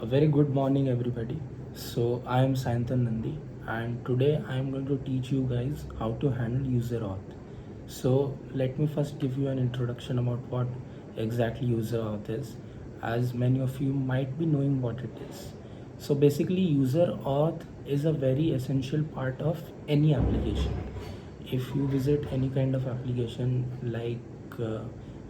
A very good morning, everybody. So, I am Sayantan Nandi, and today I am going to teach you guys how to handle user auth. So, let me first give you an introduction about what exactly user auth is, as many of you might be knowing what it is. So, basically, user auth is a very essential part of any application. If you visit any kind of application like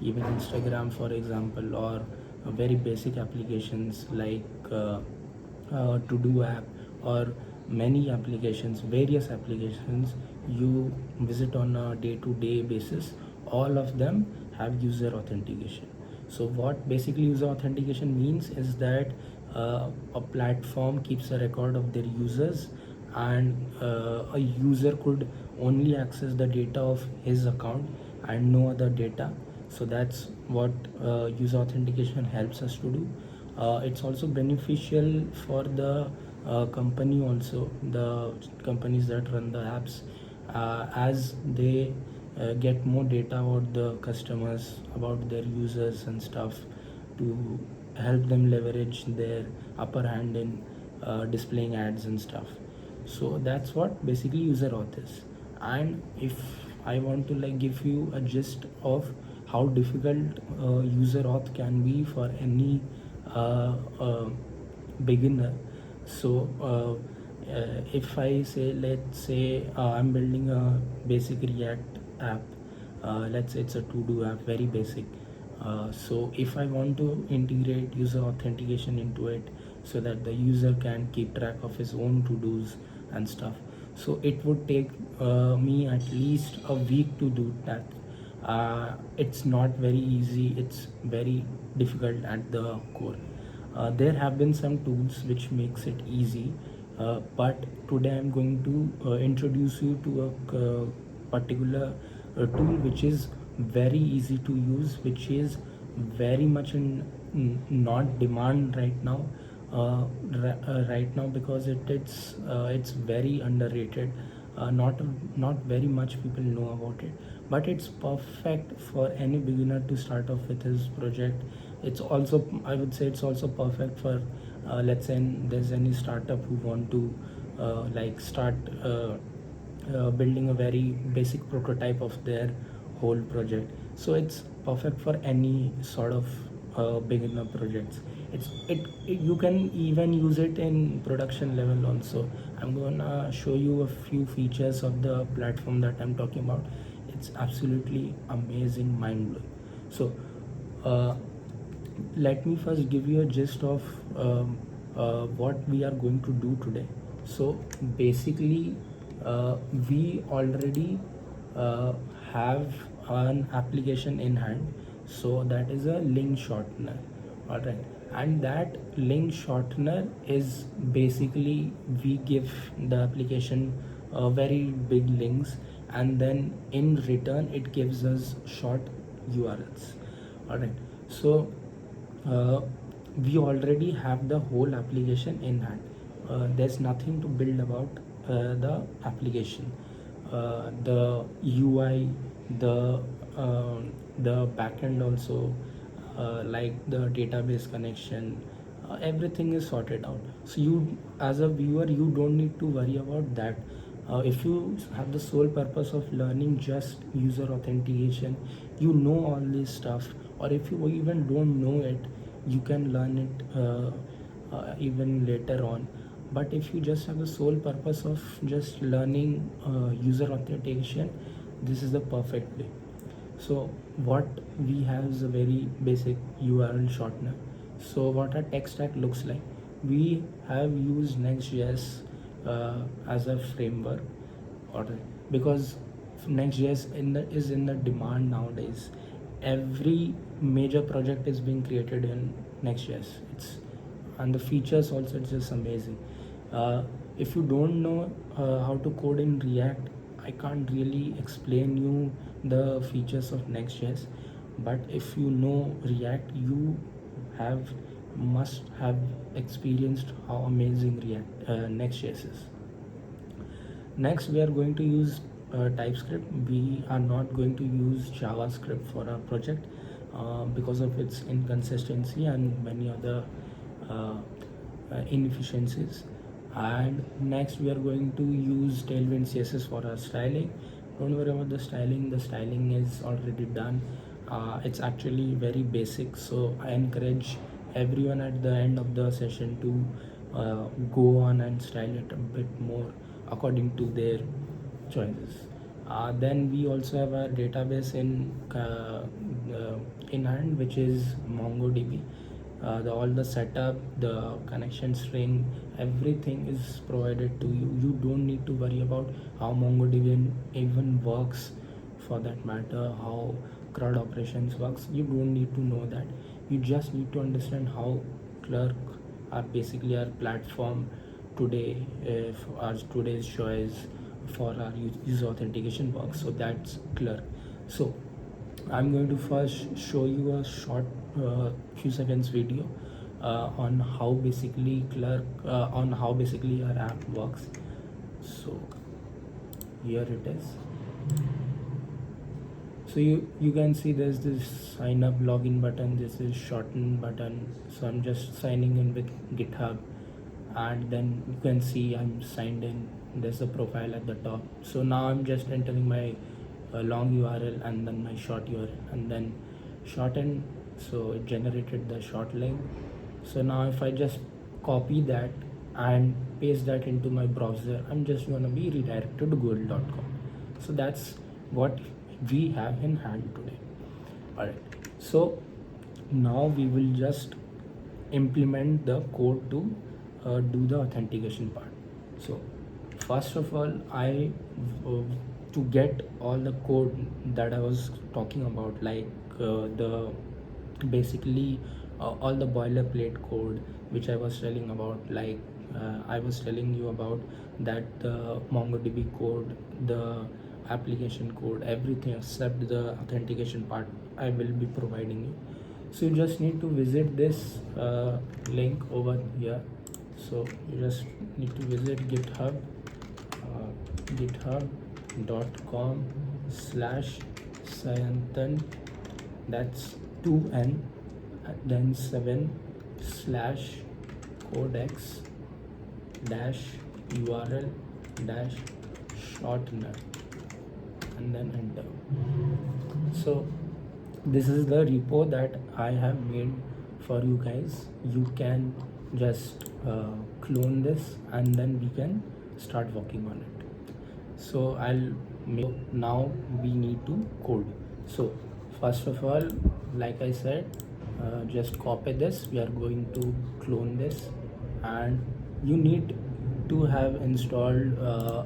even Instagram, for example, or very basic applications like to do app, or many applications, various applications you visit on a day-to-day basis, all of them have user authentication. So what basically user authentication means is that a platform keeps a record of their users, and a user could only access the data of his account and no other data. So that's what user authentication helps us to do. It's also beneficial for the company, also the companies that run the apps, as they get more data about the customers, about their users and stuff, to help them leverage their upper hand in displaying ads and stuff. So that's what basically user auth is. And if I want to like give you a gist of how difficult user auth can be for any uh, uh, beginner. So if I say, let's say I'm building a basic React app, let's say it's a to-do app, very basic. So if I want to integrate user authentication into it so that the user can keep track of his own to-dos and stuff, so it would take me at least a week to do that. It's not very easy, it's very difficult at the core. There have been some tools which makes it easy, but today I'm going to introduce you to a particular tool which is very easy to use, which is very much in not demand right now, right now, because it's very underrated. Not very much people know about it, but it's perfect for any beginner to start off with his project. It's also, I would say, it's also perfect for let's say there's any startup who want to like start building a very basic prototype of their whole project. So it's perfect for any sort of beginner projects. You can even use it in production level also. I'm gonna show you a few features of the platform that I'm talking about. It's absolutely amazing, mind blowing. So uh, let me first give you a gist of what we are going to do today. So basically, we already uh, have an application in hand. So that is a link shortener. All right. And that link shortener is basically, we give the application very big links, and then in return it gives us short URLs. All right. So uh, we already have the whole application in hand. There's nothing to build about the application. The UI, the the backend also, like the database connection, everything is sorted out. So you, as a viewer, you don't need to worry about that. If you have the sole purpose of learning just user authentication, you know all this stuff, or if you even don't know it, you can learn it even later on. But if you just have the sole purpose of just learning user authentication, this is the perfect way. So what we have is a very basic URL shortener. So what our tech stack looks like, we have used Next.js as a framework, or because Next.js is in the demand nowadays. Every major project is being created in Next.js. It's, and the features also, it's just amazing. If you don't know how to code in React, I can't really explain you the features of Next.js. But if you know React, you have must have experienced how amazing React Next.js is. Next, we are going to use TypeScript. We are not going to use JavaScript for our project because of its inconsistency and many other uh, inefficiencies. And next we are going to use Tailwind CSS for our styling. Don't worry about the styling is already done. It's actually very basic, so I encourage everyone at the end of the session to go on and style it a bit more according to their choices. Then we also have a database in hand, which is MongoDB. All the setup, the connection string, everything is provided to you. You don't need to worry about how MongoDB even works, for that matter, how CRUD operations works. You don't need to know that. You just need to understand how Clerk are basically our platform today, for our today's choice for our user authentication works. So that's Clerk. So I'm going to first show you a short few seconds video on how basically Clerk on how basically our app works. So here it is. So you can see there's this sign up login button, this is shorten button. So I'm just signing in with GitHub, and then you can see I'm signed in. There's a profile at the top. So now I'm just entering my long URL and then my short URL and then shorten. So it generated the short link. So now if I just copy that and paste that into my browser, I'm just gonna be redirected to google.com. So that's what we have in hand today. Alright, so now we will just implement the code to do the authentication part. So first of all, I to get all the code that I was talking about, like the basically all the boilerplate code which I was telling about, like I was telling you about that the MongoDB code, the application code, everything except the authentication part I will be providing you. So you just need to visit this link over here. So you just need to visit github.com/Sayantan, that's 2n then 7/codex dash URL dash shortener and then enter. So this is the repo that I have made for you guys. You can just clone this and then we can start working on it. So now we need to code. So first of all, like I said, just copy this. We are going to clone this, and you need to have installed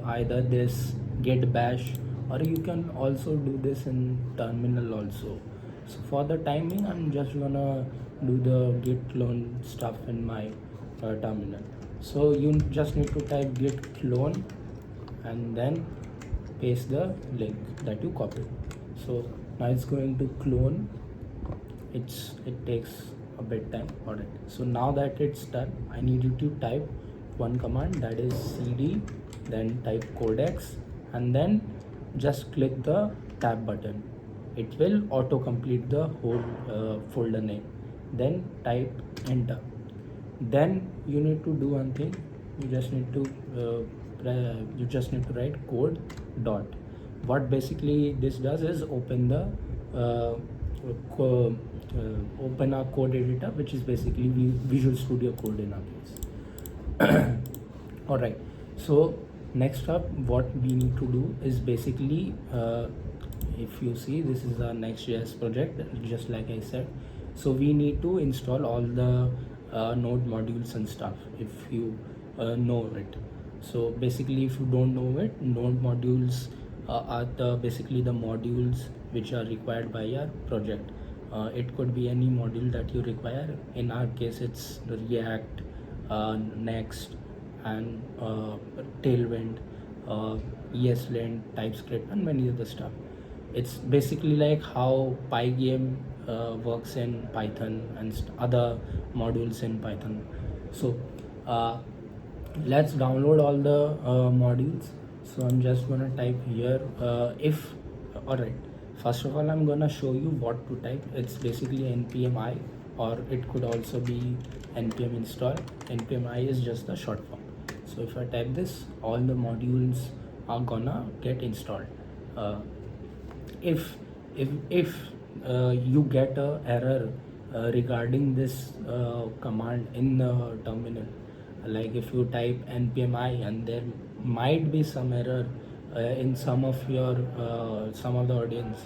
either this git bash, or you can also do this in terminal also. So for the timing, I'm just gonna do the git clone stuff in my terminal. So you just need to type git clone and then paste the link that you copied. So now it's going to clone. It takes a bit time. Alright, so now that it's done, I need you to type one command, that is cd, then type codex, and then just click the tab button. It will auto complete the whole folder name. Then type enter. Then you need to do one thing. You just need to write code dot. What basically this does is open the open our code editor, which is basically Visual Studio Code in our case. All right, so next up what we need to do is basically if you see, this is our Next.js project, just like I said. So we need to install all the node modules and stuff, if you know it. So basically, if you don't know it, node modules are basically the modules which are required by your project. It could be any module that you require. In our case, it's the React, Next, and Tailwind, ESLint, TypeScript, and many other stuff. It's basically like how Pygame works in Python and other modules in Python. So let's download all the modules. So I'm just gonna type here alright, first of all I'm gonna show you what to type. It's basically npm I, or it could also be npm install. Npm I is just the short form. So if I type this, all the modules are gonna get installed. uh, if you get a error regarding this command in the terminal, like if you type npmi and there might be some error in some of the audience,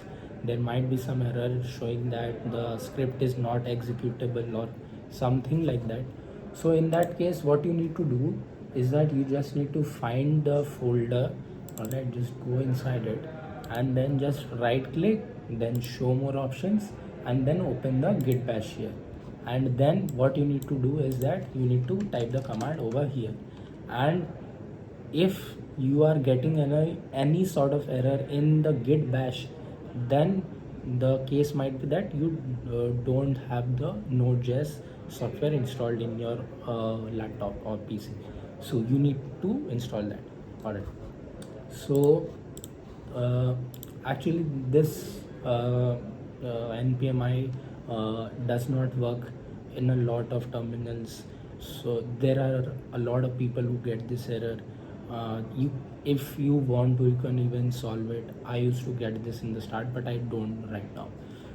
there might be some error showing that the script is not executable or something like that. So in that case, what you need to do is that you just need to find the folder. Alright, just go inside it and then just right click, then show more options, and then open the git bash here. And then what you need to do is that you need to type the command over here. And if you are getting any sort of error in the git bash, then the case might be that you don't have the node.js software installed in your laptop or pc. So you need to install that. All right. So uh, actually this npmi does not work in a lot of terminals. So there are a lot of people who get this error. You if you want to, you can even solve it. I used to get this in the start, but I don't right now.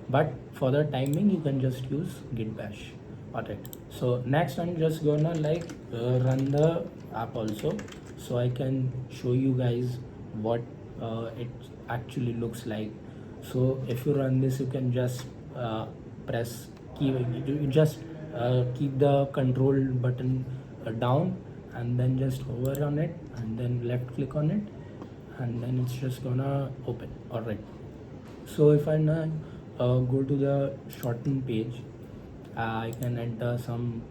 But for the timing, you can just use git bash. Alright, so next I'm just gonna run the app also, so I can show you guys what it actually looks like. So if you run this, you can just press key, you just keep the control button down and then just hover on it and then left click on it, and then it's just gonna open. All right. So if I now go to the shorten page, I can enter some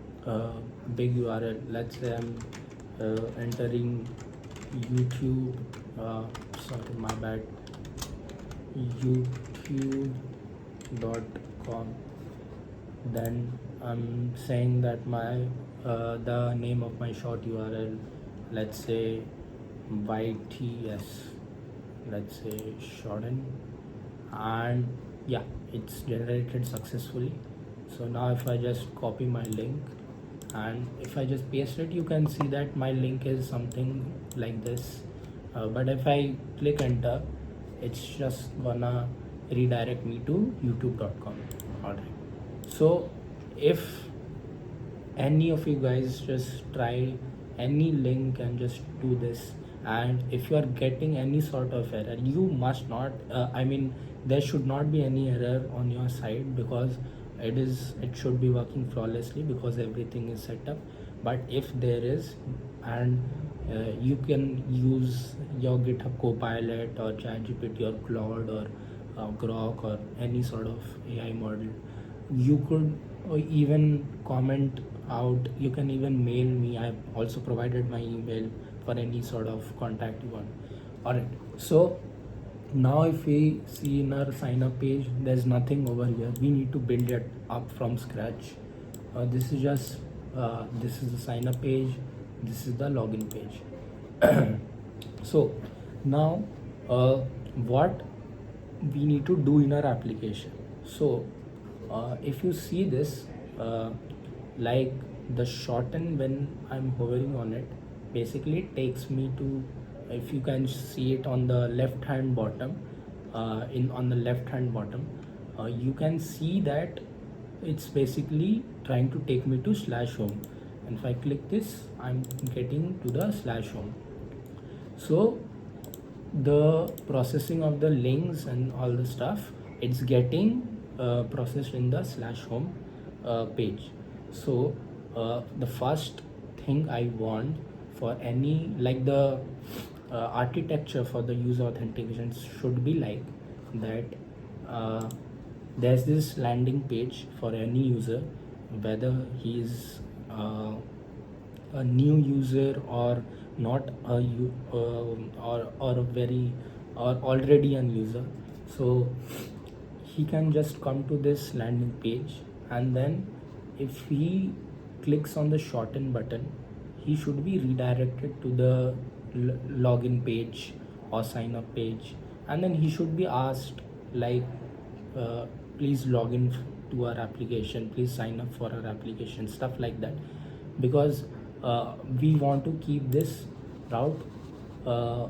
big URL. Let's say I'm entering YouTube. Sorry, my bad. YouTube.com. Then I'm saying that my the name of my short URL. Let's say YTS. Let's say shorten, and yeah, it's generated successfully. So now if I just copy my link and if I just paste it, you can see that my link is something like this. But if I click enter, it's just gonna redirect me to youtube.com. Alright, so if any of you guys just try any link and just do this, and if you are getting any sort of error, you must not there should not be any error on your side, because it should be working flawlessly because everything is set up. But if there is, and you can use your GitHub Copilot or ChatGPT or Claude or Grok or any sort of AI model. You could even comment out, you can even mail me. I've also provided my email for any sort of contact you want. Alright, so now if we see in our sign up page, there's nothing over here. We need to build it up from scratch. This is just this is the sign up page, this is the login page. So now what we need to do in our application. So if you see this, like the shorten, when I'm hovering on it, basically it takes me to, if you can see it on the left hand bottom, on the left hand bottom, you can see that it's basically trying to take me to slash home. And if I click this, I'm getting to the slash home. So the processing of the links and all the stuff, it's getting processed in the slash home page. So the first thing I want for any, like the architecture for the user authentication should be like that. There's this landing page for any user, whether he's a new user or not or a very or already an user. So he can just come to this landing page, and then if he clicks on the shorten button, he should be redirected to the login page or sign up page, and then he should be asked like please log in to our application, please sign up for our application, stuff like that, because we want to keep this route uh,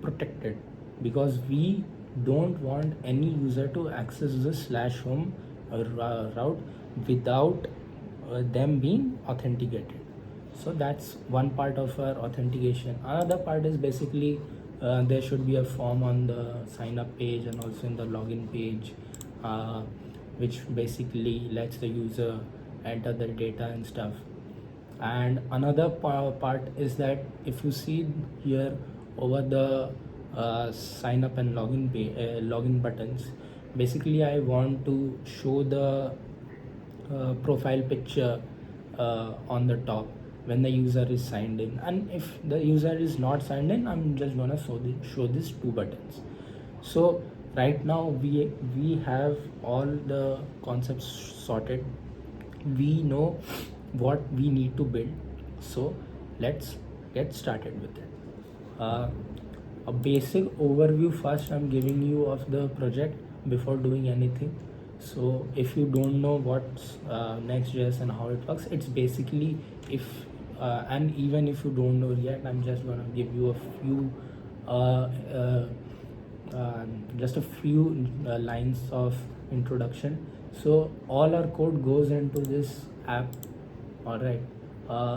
protected, because we don't want any user to access the slash home route without them being authenticated. So that's one part of our authentication. Another part is basically there should be a form on the sign up page and also in the login page, uh, which basically lets the user enter the data and stuff. And another part is that if you see here over the sign up and login buttons, basically I want to show the profile picture on the top when the user is signed in, and if the user is not signed in, I'm just gonna show these two buttons. So right now we have all the concepts sorted, we know what we need to build, so let's get started with it. A basic overview first I'm giving you of the project before doing anything. So if you don't know what's Next.js and how it works, it's basically if and even if you don't know yet, I'm just gonna give you a few uh, uh, just a few lines of introduction. So all our code goes into this app. All right,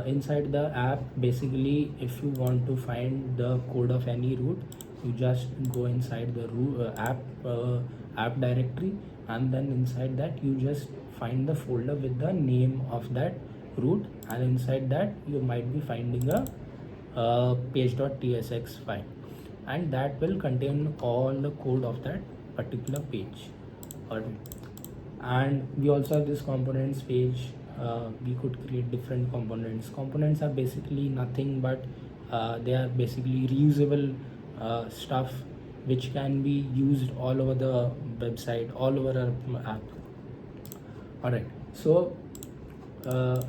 inside the app, basically if you want to find the code of any root, you just go inside the app directory, and then inside that you just find the folder with the name of that root, and inside that you might be finding a page.tsx file, and that will contain all the code of that particular page. Alright, and we also have this components page. We could create different components are basically nothing but they are basically reusable stuff which can be used all over the website, all over our app. All right, so uh,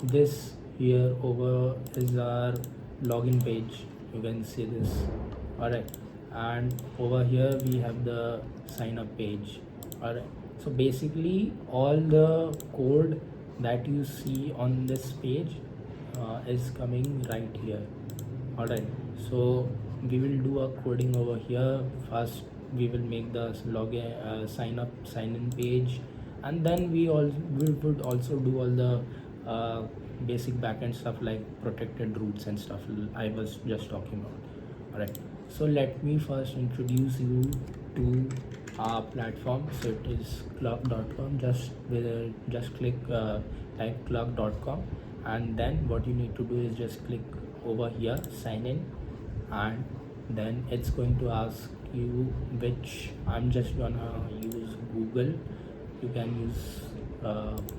this here over is our login page, you can see this. All right, and over here we have the sign up page. All right, so basically all the code that you see on this page is coming right here. All right, so we will do a coding over here first. We will make the login sign in page, and then we would also do all the basic backend stuff like protected routes and stuff I was just talking about. All right, so let me first introduce you to our platform. So it is clerk.com. Just click type clerk.com, and then what you need to do is just click over here, sign in, and then it's going to ask you which, I'm just gonna use Google. You can use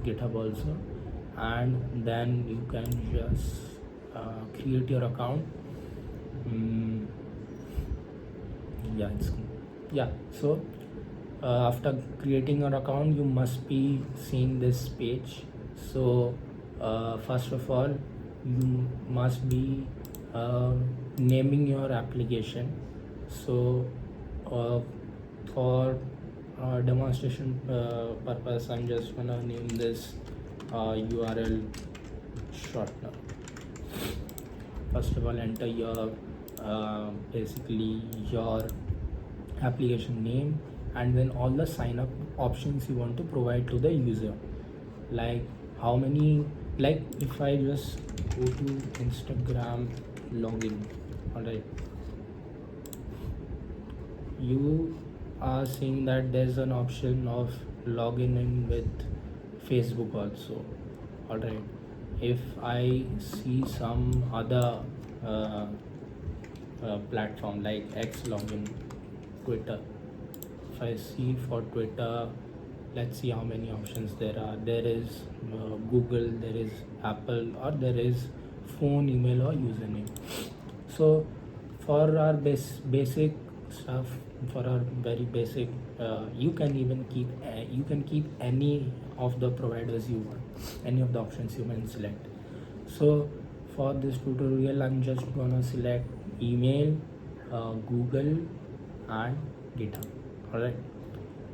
GitHub also, and then you can just create your account. Yeah, so after creating your account, you must be seeing this page. So first of all, you must be naming your application. So for demonstration purpose, I'm just gonna name this URL shortener. First of all, enter your basically your application name, and then all the sign up options you want to provide to the user, like how many, like if I just go to Instagram login. All right, you are seeing that there's an option of logging in with Facebook also. All right, if I see some other platform like X login, Twitter, if I see for Twitter, let's see how many options there are. There is Google, there is Apple, or there is phone, email, or username. So for our basic stuff, for our very basic, you can even keep any of the providers you want, any of the options you can select. So for this tutorial, I'm just gonna select email, Google, and GitHub. All right,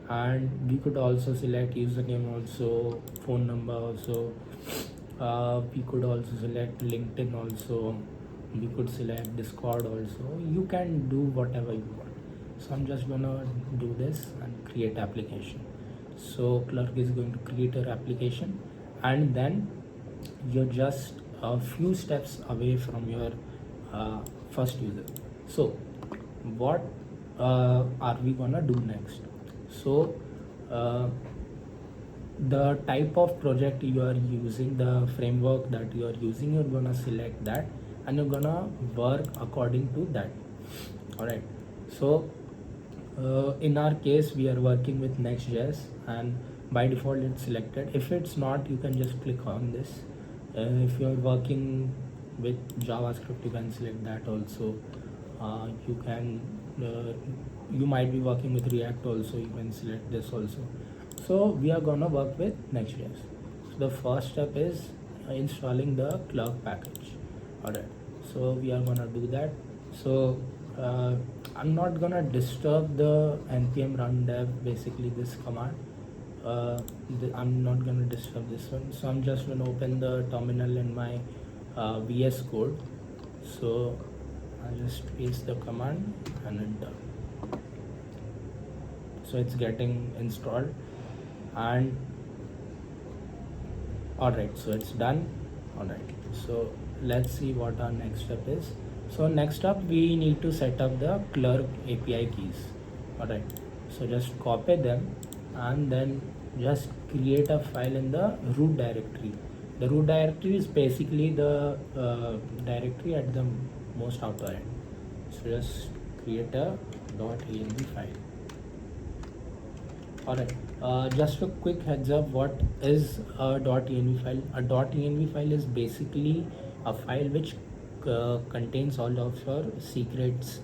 and we could also select username also, phone number also. We could also select LinkedIn also. We could select Discord also. You can do whatever you want. So I'm just gonna do this and create application. So Clerk is going to create your application, and then you're just a few steps away from your uh, first user. So what are we gonna do next? So uh, the type of project you are using, the framework that you are using, you're gonna select that and you're gonna work according to that. All right. So in our case, we are working with Next.js, and by default it's selected. If it's not, you can just click on this. If you're working with JavaScript, you can select that also. You can you might be working with React also, you can select this also. So we are gonna work with Next.js. So the first step is installing the Clerk package. Alright, so we are gonna do that. So I'm not gonna disturb the npm run dev, basically this command. I'm not gonna disturb this one, so I'm just gonna open the terminal in my VS Code. So I'll just paste the command and enter. So it's getting installed, and alright, so it's done. Alright, so let's see what our next step is. So next up, we need to set up the Clerk API keys. Alright, so just copy them and then just create a file in the root directory. The root directory is basically the directory at the most outer end. So just create a .env file. Alright, just a quick heads up, what is a .env file? A .env file is basically a file which contains all of your secrets.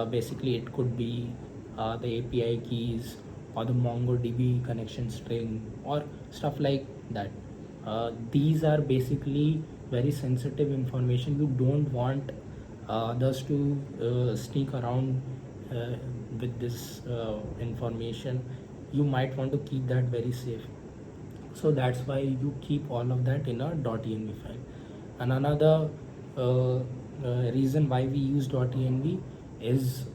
Basically, it could be the API keys or the MongoDB connection string or stuff like that. These are basically very sensitive information. You don't want others to sneak around with this information. You might want to keep that very safe. So that's why you keep all of that in a .env file. And another reason why we use .env is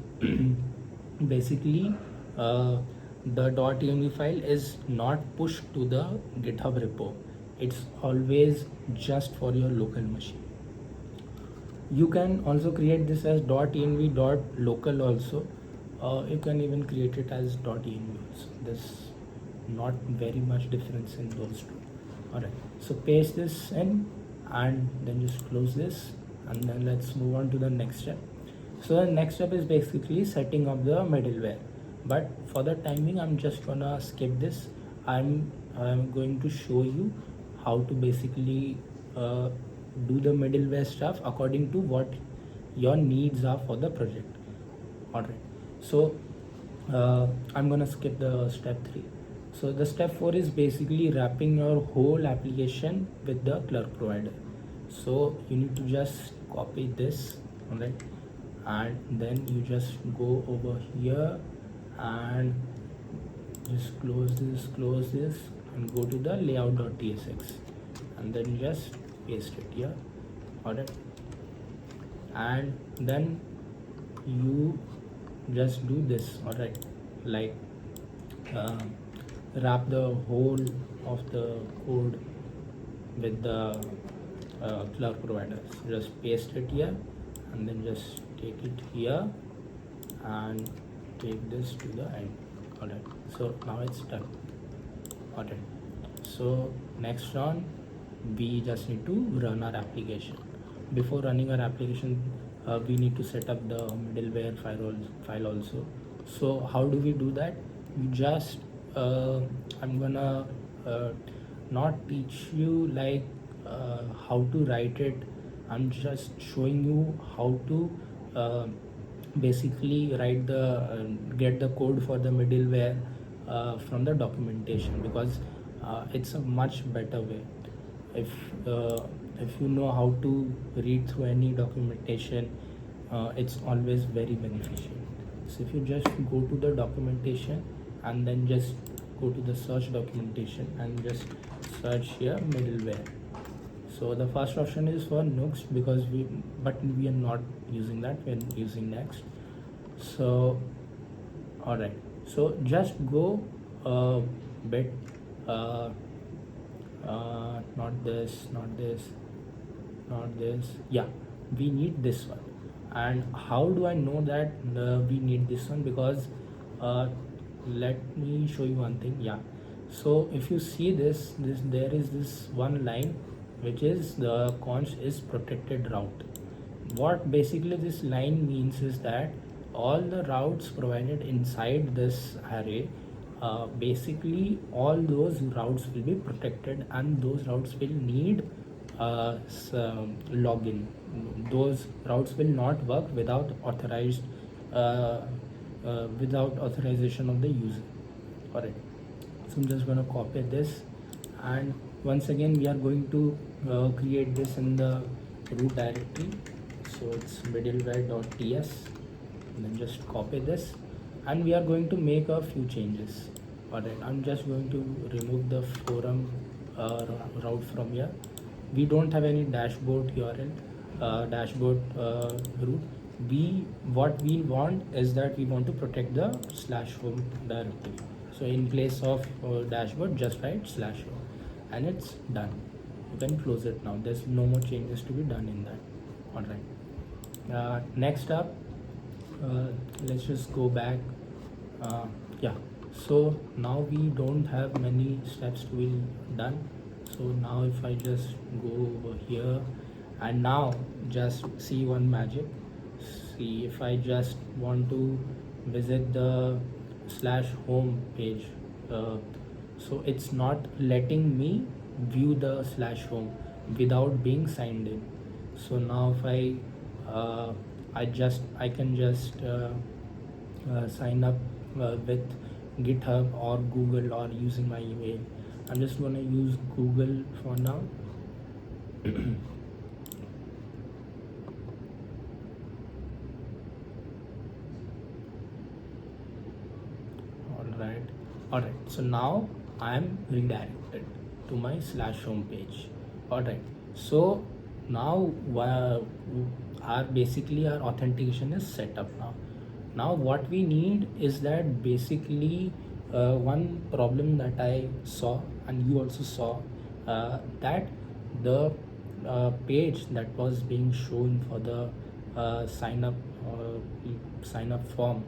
basically the .env file is not pushed to the GitHub repo. It's always just for your local machine. You can also create this as .env.local also. You can even create it as .env also. There's not very much difference in those two. Alright, so paste this in and then just close this, and then let's move on to the next step. So the next step is basically setting up the middleware, but for the timing I'm just gonna skip this. I'm going to show you how to basically do the middleware stuff according to what your needs are for the project. Alright, so I'm gonna skip the step 3. So the step 4 is basically wrapping your whole application with the Clerk provider. So you need to just copy this, alright, and then you just go over here and just close this and go to the layout.tsx and then just paste it here. Alright, and then you just do this. Alright, like wrap the whole of the code with the Clerk provider. So just paste it here and then just take it here and take this to the end. Alright, so now it's done. Alright, so next on, we just need to run our application. Before running our application, we need to set up the middleware file also. So how do we do that? You just I'm gonna not teach you like how to write it. I'm just showing you how to basically write the get the code for the middleware from the documentation, because it's a much better way. If you know how to read through any documentation, it's always very beneficial. So if you just go to the documentation and then just go to the search documentation and just search here middleware. So the first option is for Next because we are not using that, we are using Next. So alright, so just go a bit not this, not this, not this, yeah, we need this one. And how do I know that we need this one? Because uh, let me show you one thing. Yeah, so if you see this there is this one line which is the const is protected route. What basically this line means is that all the routes provided inside this array, basically all those routes will be protected and those routes will need login. Those routes will not work without without authorization of the user. Alright, so I'm just going to copy this, and once again we are going to create this in the root directory. So it's middleware.ts, and then just copy this, and we are going to make a few changes. Alright, I'm just going to remove the forum route from here. We don't have any dashboard URL, dashboard root. What we want is that we want to protect the /home directory. So in place of dashboard, just write /home, and it's done. You can close it now. There's no more changes to be done in that. Alright, next up, let's just go back. Yeah, so now we don't have many steps to be done. So now if I just go over here, and now just see one magic. See, if I just want to visit the /home page, so it's not letting me view the /home without being signed in. So now if I can just sign up with GitHub or Google or using my email. I'm just going to use Google for now. Alright, so now I am redirected to my /home page. Alright, so now basically our authentication is set up now. Now what we need is that basically one problem that I saw and you also saw, that the page that was being shown for the sign up form,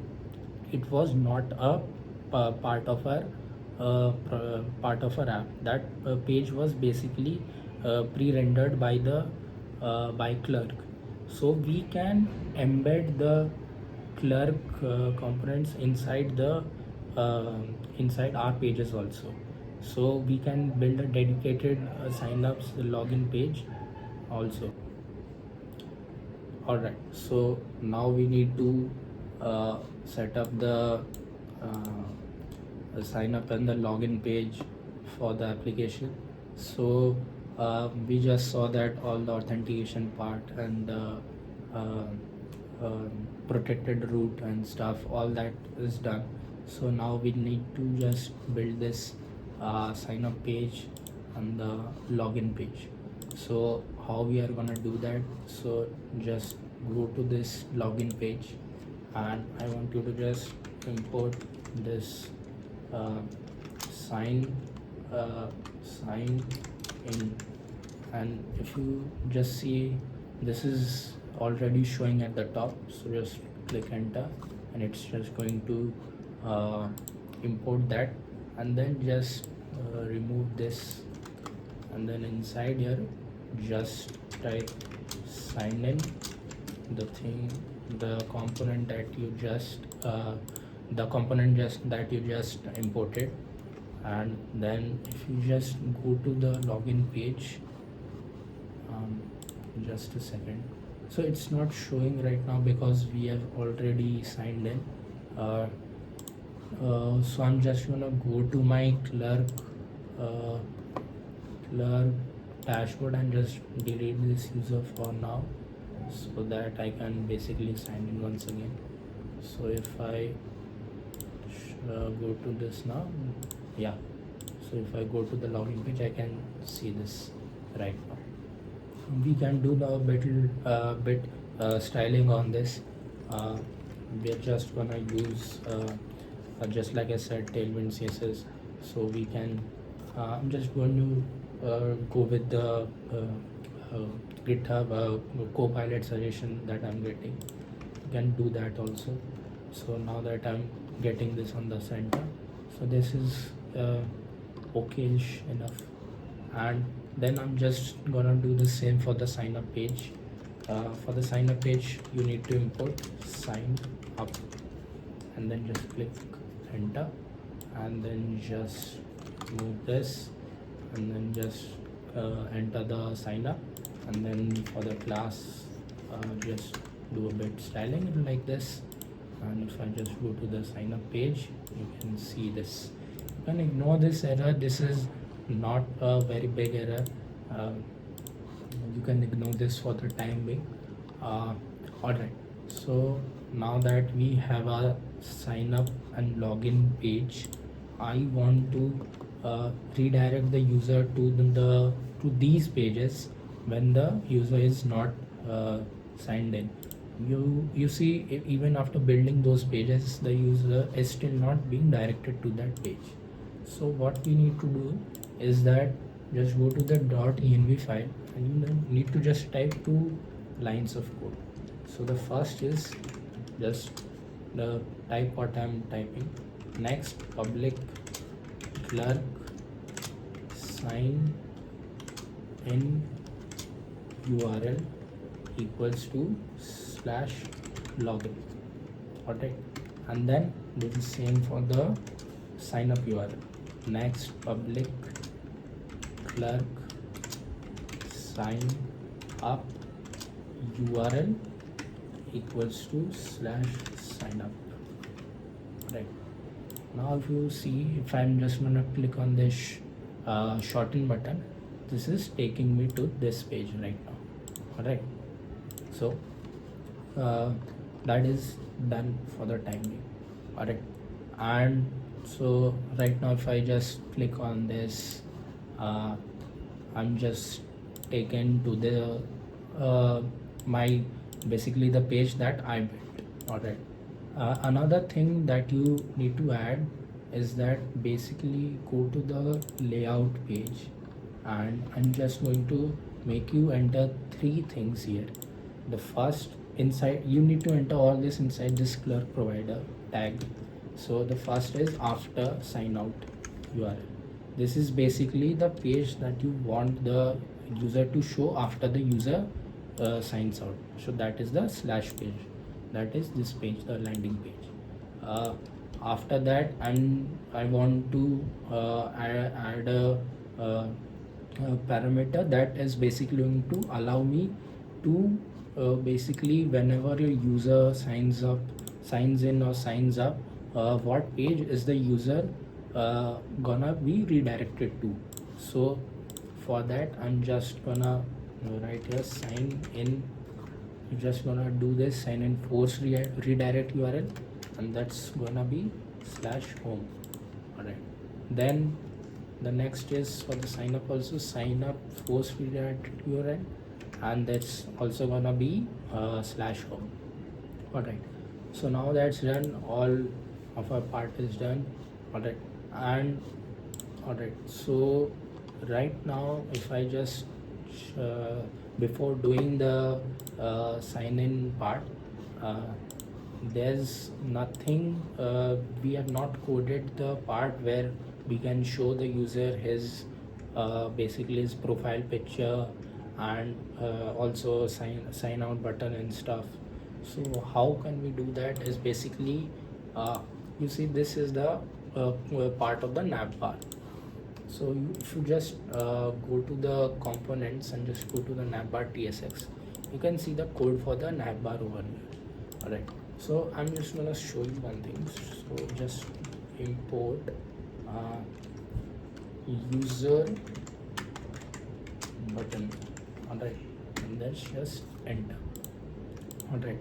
it was not a part of our app. That page was basically pre-rendered by the by Clerk. So we can embed the Clerk components inside the inside our pages also. So we can build a dedicated signups login page also. Alright, so now we need to set up the sign up and the login page for the application. So we just saw that all the authentication part and the protected root and stuff, all that is done. So now we need to just build this sign up page and the login page. So how we are gonna do that? So just go to this login page, and I want you to just import this sign in, and if you just see, this is already showing at the top. So just click enter, and it's just going to import that, and then just remove this, and then inside here just type sign in, the component that you just imported. And then if you just go to the login page, just a second, so it's not showing right now because we have already signed in. So I'm just gonna go to my Clerk dashboard and just delete this user for now, so that I can basically sign in once again. So if I go to this now. Yeah, so if I go to the login page, I can see this right now. We can do the bit styling on this. uh, we're just gonna use just like I said, tailwind css. So we can I'm just going to go with the github copilot suggestion that I'm getting. You can do that also. So now that I'm getting this on the center, so this is okay-ish enough. And then I'm just gonna do the same for the sign up page. For the sign up page, you need to import sign up and then just click enter, and then just move this, and then just enter the sign up, and then for the class just do a bit styling like this. And if I just go to the sign up page, you can see this. You can ignore this error. This is not a very big error. You can ignore this for the time being. Alright, so now that we have a sign up and login page, I want to redirect the user to these pages when the user is not signed in. You see, even after building those pages, the user is still not being directed to that page. So what we need to do is that just go to the .env file, and you then need to just type 2 lines of code. So the first is just the type what I'm typing. Next, public clerk sign in URL equals to /login. Alright, and then do the same for the sign up URL. Next, public clerk sign up URL equals to /sign up. Right, now if you see, if I'm just gonna click on this shorten button, this is taking me to this page right now. Alright, so that is done for the time being. Alright, and so right now if I just click on this, I'm just taken to the my basically the page that I built. Alright, another thing that you need to add is that basically go to the layout page, and I'm just going to make you enter 3 things here. The first, inside you need to enter all this inside this clerk provider tag. So the first is after sign out URL. This is basically the page that you want the user to show after the user signs out. So that is the / page, that is this page, the landing page. After that, I want to add a parameter that is basically going to allow me to basically whenever your user signs in or signs up, what page is the user gonna be redirected to. So for that, I'm just gonna write here sign in. You're just gonna do this sign in force redirect URL, and that's gonna be /home. Alright, then the next is for the sign up also, sign up force redirect URL, and that's also gonna be /home. Alright, so now that's done, all of our part is done. Alright, and alright, so right now if I just before doing the sign in part, there's nothing, we have not coded the part where we can show the user his basically his profile picture, and also sign out button and stuff. So how can we do that is basically you see, this is the part of the navbar. So if you just go to the components and just go to the navbar tsx, you can see the code for the navbar over here. Alright, so I'm just gonna show you one thing. So just import user button. Alright, and then just enter. Alright,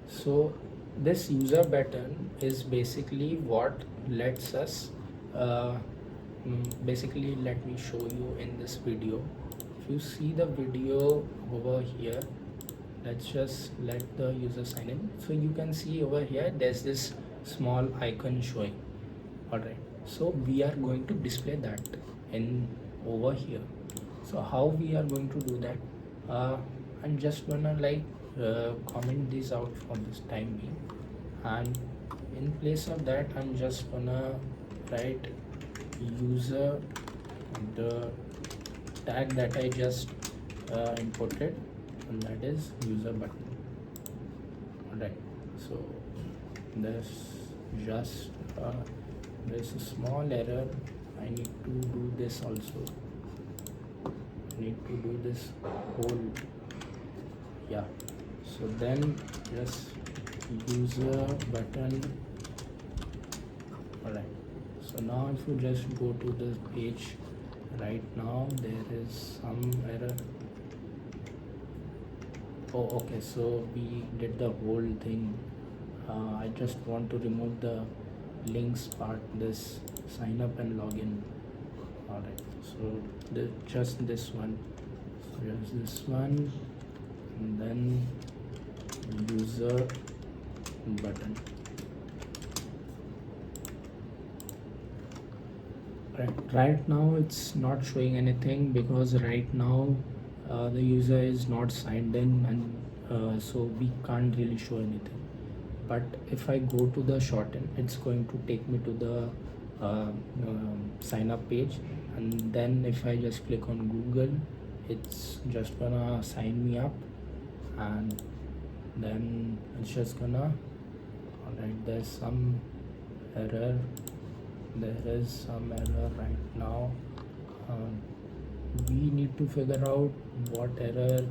so this user button is basically what lets us uh, basically, let me show you in this video. If you see the video over here, let's just let the user sign in. So you can see over here there's this small icon showing. All right, so we are going to display that in over here. So how we are going to do that? I'm just gonna comment this out for this time being, and in place of that I'm just gonna write user, the tag that I just imported, and that is user button. Alright, so there's just there's a small error. I need to do this also. I need to do this whole, yeah. So then just user button. Alright, so now if you just go to this page, right now there is some error. Oh, okay, so we did the whole thing. I just want to remove the links part, this sign up and login. Alright, so just this one. So just this one, and then user button. Right now it's not showing anything because right now the user is not signed in, and so we can't really show anything. But if I go to the shorten, it's going to take me to the sign up page, and then if I just click on Google, it's just gonna sign me up, and then it's just gonna, alright, there's some error. There is some error right now. We need to figure out what error.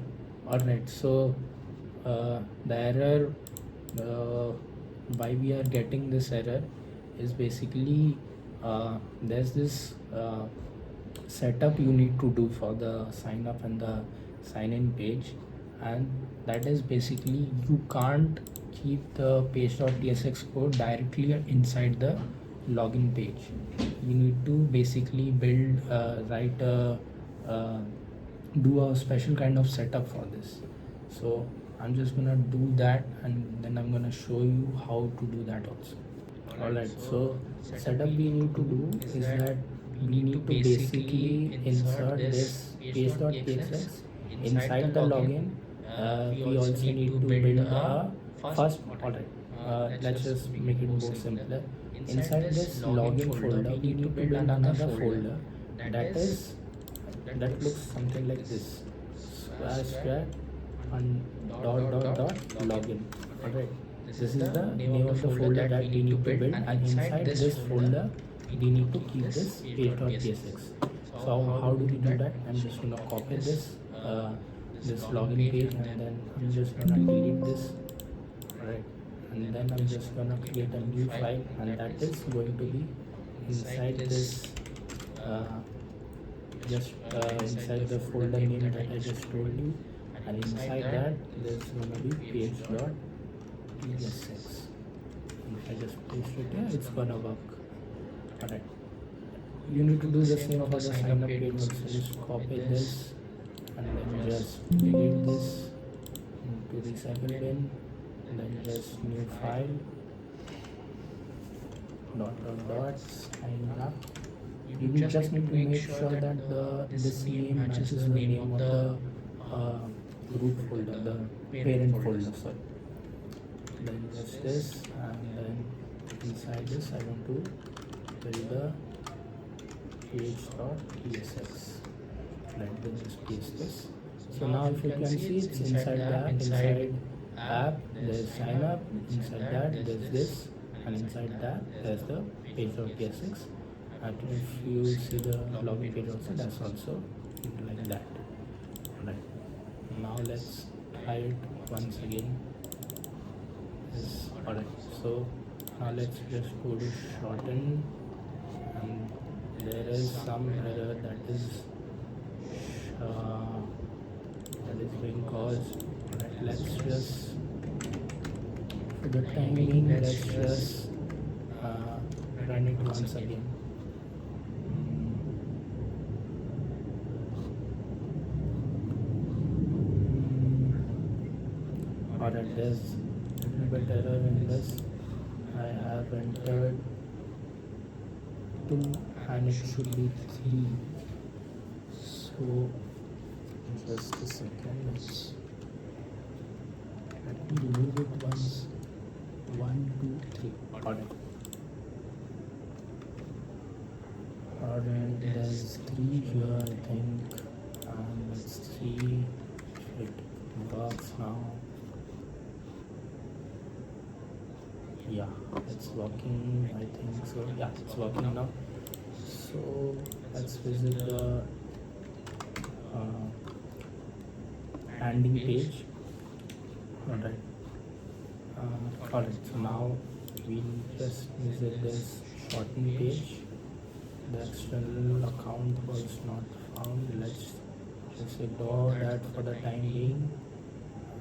Alright, so the error, why we are getting this error is basically there's this setup you need to do for the sign up and the sign in page, and that is basically you can't keep the page.tsx code directly inside the login page. You need to basically build do a special kind of setup for this. So I'm just gonna do that, and then I'm gonna show you how to do that also. Alright, so setup we need to do is that we need to basically insert this page.tsx inside the login. We also need to build a first. Alright, let's just make it more simpler. Inside this login folder, we need to build another folder that looks something like this: square and login. Alright, this is the name of the folder that we need to build, and inside this folder we need to keep this page.tsx. So how do we do that? I'm just gonna copy this login page, and then I'm just gonna delete this. Alright, and then I'm just gonna create a new file, and that is going to be inside this inside the folder name that I just told you, and inside that there's gonna be page.tsx. If I just paste it here, it's gonna work. Alright, you need to do the same for the sign up page also. Just copy this and then just delete this to recycle bin, and then just new file sign up. You just need to make sure that this name matches the name of the root folder, the parent folder. Sorry. Then just this, and then inside this I want to build the page.tsx. Let me just paste this. So now if you can see, it's inside the inside app there's sign up, inside that there's this, and inside that there's the page.tsx. And if you see the login page also, that's also like that. Right. Now let's try it once again. Alright, so now let's just go to shorten, and there is some error that is being caused. Alright, let's just for the time being, let's just run it once again. Alright, there's a little bit error in this. I have entered 2 and it should be 3. So just a second, let me remove it once. 1, 2, 3. Alright. Alright, there's 3 here, I think. And let's see if it works now. Yeah, it's working, I think so. Yeah, it's working now. So let's visit the landing page. Alright. Alright, so now we'll just visit this shorten page. The external account was not found. Let's just ignore that for the time being.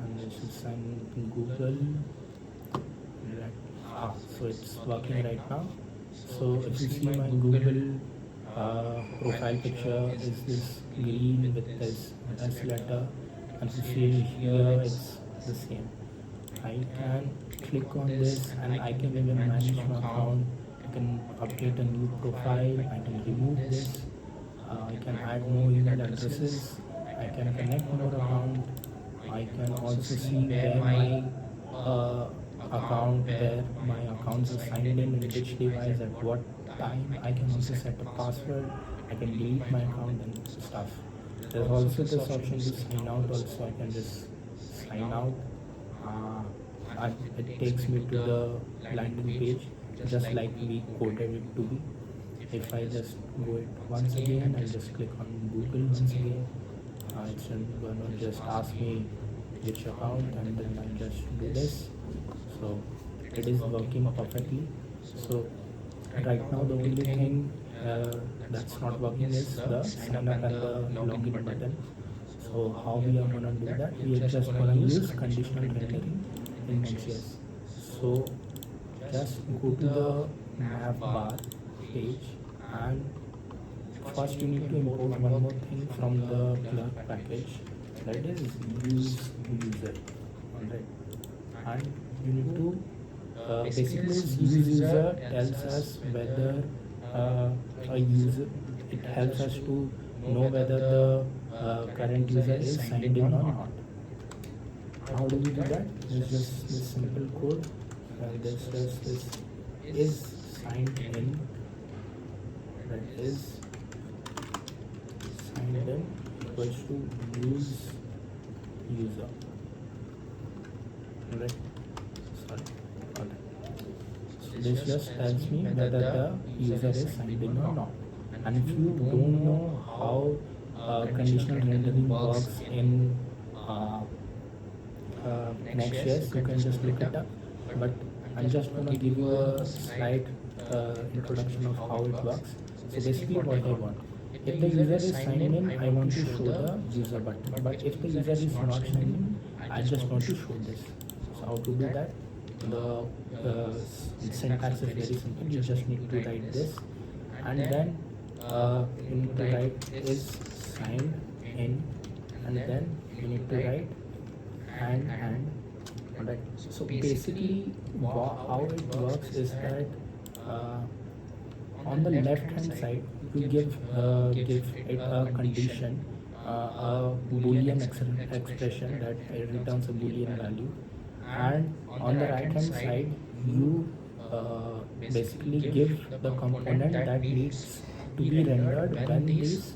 And let's just sign in Google. So it's working right now. So if you see my Google profile picture is this green with this S letter, and if you see here it's the same. I can click on this and I can even manage my account. I can update a new profile. I can remove this. I can add more email addresses. I can connect more account. I can also see where my account, where my accounts are signed in which device at what time. I can also set a password. I can delete my account and stuff. There's also this option to sign out also. I can just sign out. It takes me to the landing page just like we coded it to be. If I just go it once again and just click on Google once again, it's gonna just ask me which account, and then I just do this. So it is working perfectly. So right now the only thing that's not working is the sign up and the login button. So how we are gonna do that? We are just gonna use conditional rendering in Next.js. So just go to the nav bar page, and first you need to import one more thing from the Clerk package, that is use user. Alright, and you need to basically use user tells us whether a user, it helps us to know whether the current user is signed in or not. How do we do that? It's just this simple code. This is signed in. That is signed in equals to use user. Alright. Sorry. Alright. So this just tells me whether the user is signed in or not. And if you don't know how conditional rendering works in Next.js, you can just look it up. But I'm just gonna give you a slight introduction of how it works. So basically what I want, if the user is signed in, I want to show the user button. But if the user is not signed in, I just want to show this. So how to do that? The syntax is very simple. You just need to write this, and then you need to write is signed in, and then you need to write and. Alright. So basically how it works is that on the left hand side you give it a condition, a boolean expression that returns a boolean value, and on the right hand side you basically give the component that needs to be rendered when this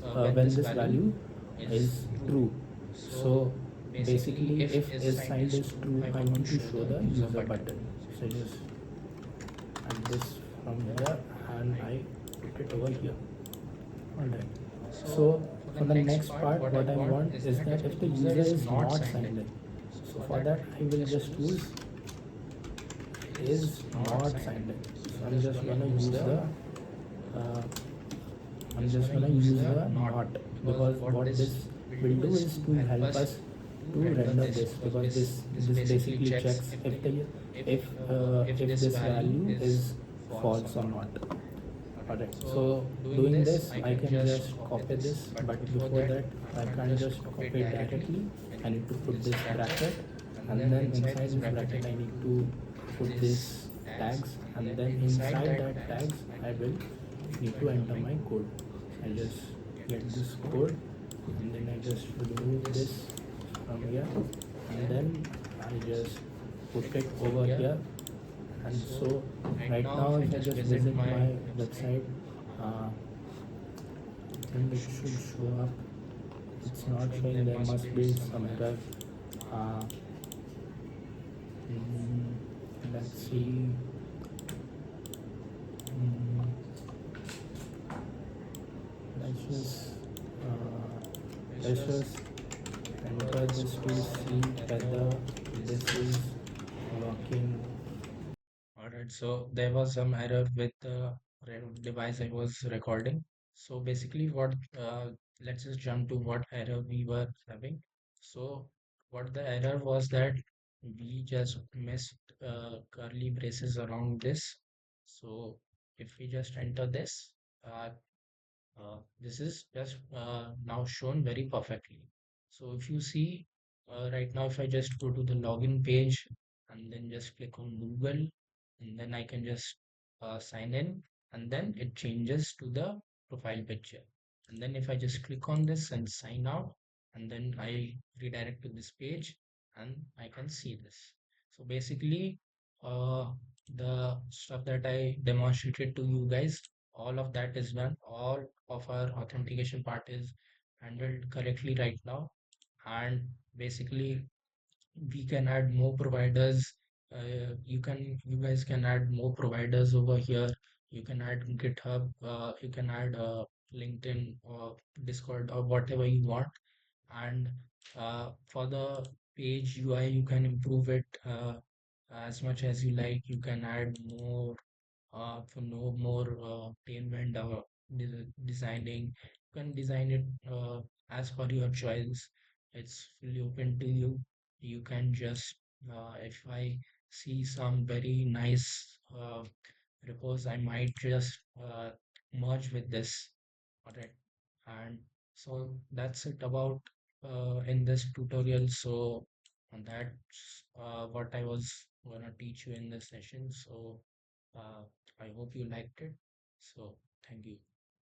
value is true. So basically if is signed is true, I want to show the user button. So just add this from here and I put it over here. Alright. So for the next part, what I want is that if the user is not signed in, so for that I will just use is not signed in. So I'm just gonna use the not, because what this will do is to help us to render this, because this basically checks if this value is false or not. Alright, so doing this I can just copy this, but before that I can't just copy it directly. I need to put this bracket, and then inside this bracket I need to put this tags, and then inside that tags I will need to enter my code. I just get this code, and then I just remove this from here, and then I just put it over here. And so right now if I just visit my website, uh, then it should show up. It's not showing, there must be some error. uh, mm, let's see. mm, let's just let's just enter this to see whether this is working. Alright, so there was some error with the device I was recording. So basically let's just jump to what error we were having. So what the error was that we just missed curly braces around this. So if we just enter this, uh, this is just now shown very perfectly. So if you see right now, if I just go to the login page and then just click on Google, and then I can just sign in, and then it changes to the profile picture. And then if I just click on this and sign out, and then I redirect to this page, and I can see this. So basically, uh, the stuff that I demonstrated to you guys, all of that is done. All of our authentication part is handled correctly right now. And basically we can add more providers. You guys can add more providers over here. You can add GitHub, you can add LinkedIn or Discord or whatever you want. And for the page UI, you can improve it as much as you like. You can add more for no more payment or designing. You can design it as per your choice. It's fully open to you. You can just if I see some very nice repos, I might just merge with this. Alright, and so that's it about in this tutorial. So and that's what I was gonna teach you in this session. So uh, I hope you liked it. So thank you.